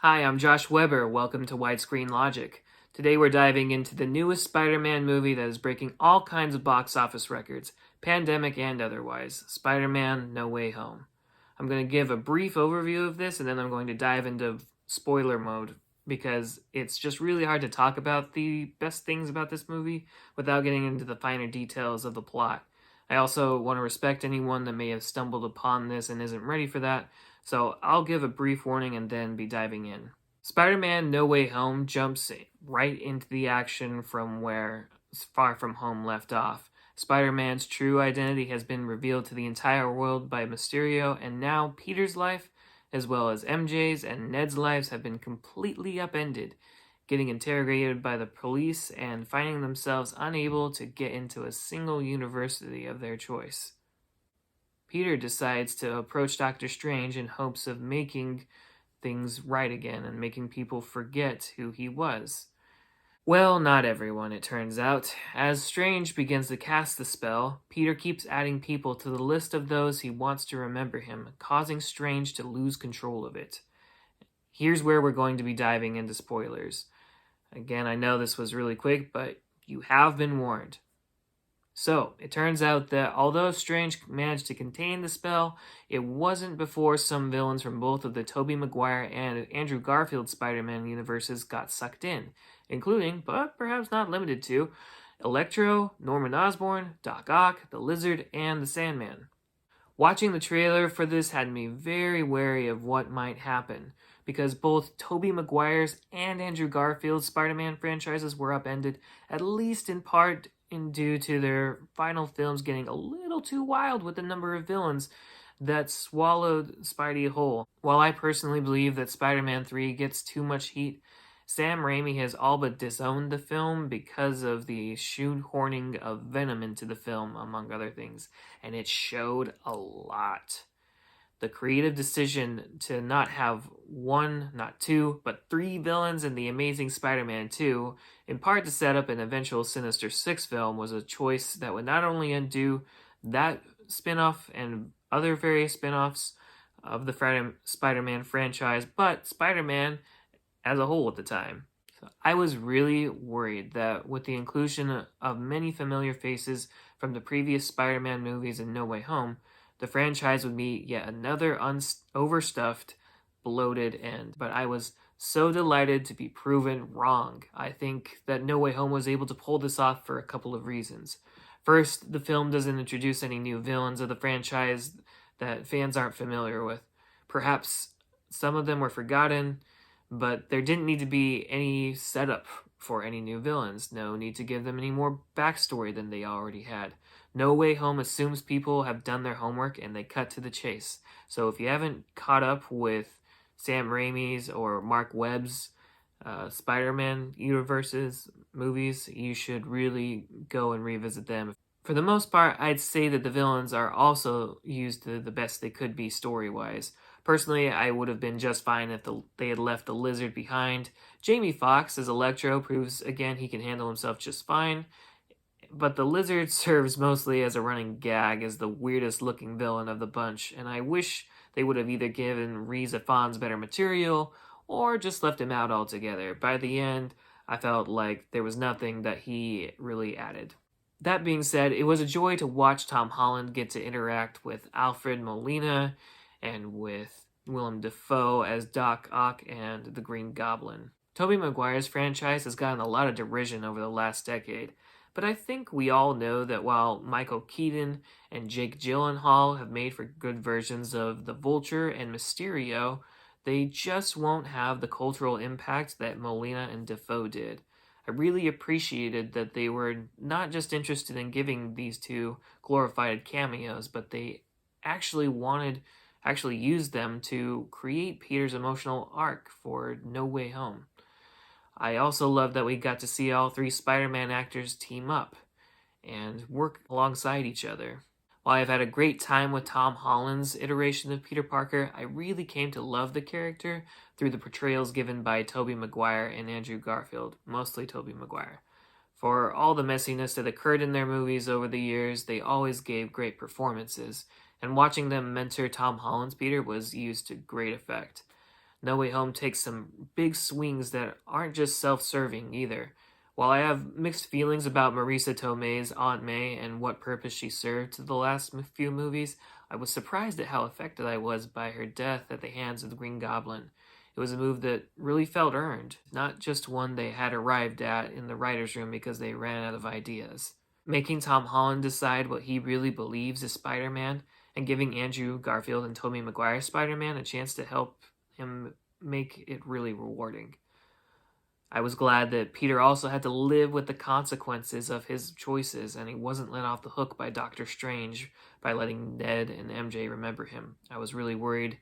Hi, I'm Josh Weber. Welcome to Widescreen Logic. Today we're diving into the newest Spider-Man movie that is breaking all kinds of box office records, pandemic and otherwise, Spider-Man No Way Home. I'm going to give a brief overview of this and then I'm going to dive into spoiler mode because it's just really hard to talk about the best things about this movie without getting into the finer details of the plot. I also want to respect anyone that may have stumbled upon this and isn't ready for that, so I'll give a brief warning and then be diving in. Spider-Man No Way Home jumps right into the action from where Far From Home left off. Spider-Man's true identity has been revealed to the entire world by Mysterio, and now Peter's life, as well as MJ's and Ned's lives, have been completely upended, getting interrogated by the police and finding themselves unable to get into a single university of their choice. Peter decides to approach Doctor Strange in hopes of making things right again and making people forget who he was. Well, not everyone, it turns out. As Strange begins to cast the spell, Peter keeps adding people to the list of those he wants to remember him, causing Strange to lose control of it. Here's where we're going to be diving into spoilers. Again, I know this was really quick, but you have been warned. So, it turns out that although Strange managed to contain the spell, it wasn't before some villains from both of the Tobey Maguire and Andrew Garfield Spider-Man universes got sucked in, including, but perhaps not limited to, Electro, Norman Osborn, Doc Ock, the Lizard, and the Sandman. Watching the trailer for this had me very wary of what might happen, because both Tobey Maguire's and Andrew Garfield's Spider-Man franchises were upended, at least in part due to their final films getting a little too wild with the number of villains that swallowed Spidey whole. While I personally believe that Spider-Man 3 gets too much heat, Sam Raimi has all but disowned the film because of the shoehorning of Venom into the film, among other things, and it showed a lot. The creative decision to not have one, not two, but three villains in The Amazing Spider-Man 2, in part to set up an eventual Sinister Six film, was a choice that would not only undo that spin-off and other various spin-offs of the Spider-Man franchise, but Spider-Man as a whole at the time. So I was really worried that with the inclusion of many familiar faces from the previous Spider-Man movies and No Way Home, the franchise would be yet another overstuffed, bloated end. But I was so delighted to be proven wrong. I think that No Way Home was able to pull this off for a couple of reasons. First, the film doesn't introduce any new villains of the franchise that fans aren't familiar with. Perhaps some of them were forgotten, but there didn't need to be any setup for any new villains. No need to give them any more backstory than they already had. No Way Home assumes people have done their homework and they cut to the chase. So if you haven't caught up with Sam Raimi's or Mark Webb's Spider-Man universes movies, you should really go and revisit them. For the most part, I'd say that the villains are also used to the best they could be story-wise. Personally, I would have been just fine if they had left the Lizard behind. Jamie Foxx as Electro proves again he can handle himself just fine, but the Lizard serves mostly as a running gag as the weirdest looking villain of the bunch, and I wish they would have either given Rhys Ifans better material or just left him out altogether. By the end, I felt like there was nothing that he really added. That being said, it was a joy to watch Tom Holland get to interact with Alfred Molina and with Willem Dafoe as Doc Ock and the Green Goblin. Tobey Maguire's franchise has gotten a lot of derision over the last decade, but I think we all know that while Michael Keaton and Jake Gyllenhaal have made for good versions of the Vulture and Mysterio, they just won't have the cultural impact that Molina and Dafoe did. I really appreciated that they were not just interested in giving these two glorified cameos, but they actually used them to create Peter's emotional arc for No Way Home. I also love that we got to see all three Spider-Man actors team up and work alongside each other. While I've had a great time with Tom Holland's iteration of Peter Parker, I really came to love the character through the portrayals given by Tobey Maguire and Andrew Garfield, mostly Tobey Maguire. For all the messiness that occurred in their movies over the years, they always gave great performances, and watching them mentor Tom Holland's Peter was used to great effect. No Way Home takes some big swings that aren't just self-serving either. While I have mixed feelings about Marisa Tomei's Aunt May and what purpose she served to the last few movies, I was surprised at how affected I was by her death at the hands of the Green Goblin. It was a move that really felt earned, not just one they had arrived at in the writer's room because they ran out of ideas. Making Tom Holland decide what he really believes is Spider-Man, and giving Andrew Garfield and Tobey Maguire Spider-Man a chance to help him make it really rewarding. I was glad that Peter also had to live with the consequences of his choices, and he wasn't let off the hook by Doctor Strange by letting Ned and MJ remember him. I was really worried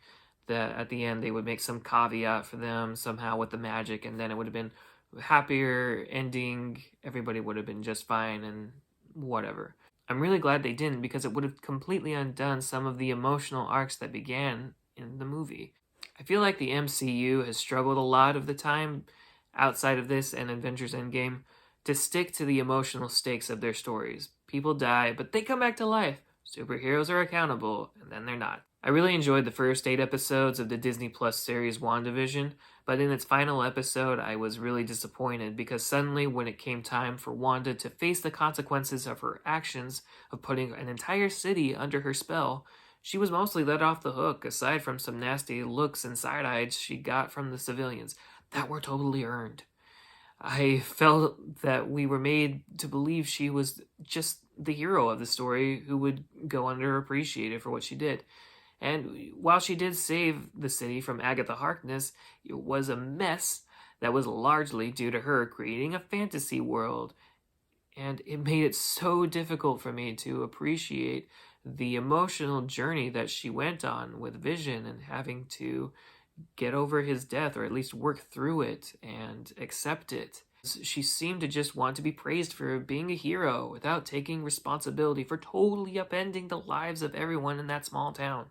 that at the end they would make some caveat for them somehow with the magic, and then it would have been a happier ending. Everybody would have been just fine and whatever. I'm really glad they didn't, because it would have completely undone some of the emotional arcs that began in the movie. I feel like the MCU has struggled a lot of the time outside of this and Avengers Endgame to stick to the emotional stakes of their stories. People die, but they come back to life. Superheroes are accountable, and then they're not. I really enjoyed the first 8 episodes of the Disney Plus series WandaVision, but in its final episode, I was really disappointed because suddenly, when it came time for Wanda to face the consequences of her actions of putting an entire city under her spell, she was mostly let off the hook, aside from some nasty looks and side-eyes she got from the civilians that were totally earned. I felt that we were made to believe she was just the hero of the story who would go underappreciated for what she did. And while she did save the city from Agatha Harkness, it was a mess that was largely due to her creating a fantasy world. And it made it so difficult for me to appreciate the emotional journey that she went on with Vision and having to get over his death, or at least work through it and accept it. She seemed to just want to be praised for being a hero without taking responsibility for totally upending the lives of everyone in that small town.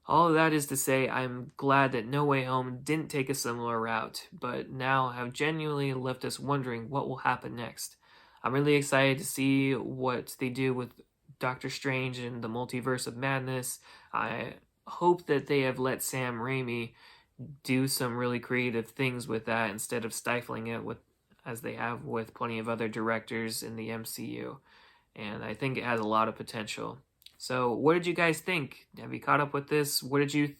All of that is to say, I'm glad that No Way Home didn't take a similar route, but now have genuinely left us wondering what will happen next. I'm really excited to see what they do with Doctor Strange and the Multiverse of Madness. I hope that they have let Sam Raimi do some really creative things with that instead of stifling it with, as they have with plenty of other directors in the MCU. And I think it has a lot of potential. So what did you guys think? Have you caught up with this? What did you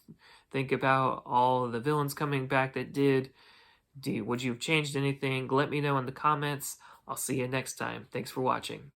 think about all of the villains coming back that did? Would you have changed anything? Let me know in the comments. I'll see you next time. Thanks for watching.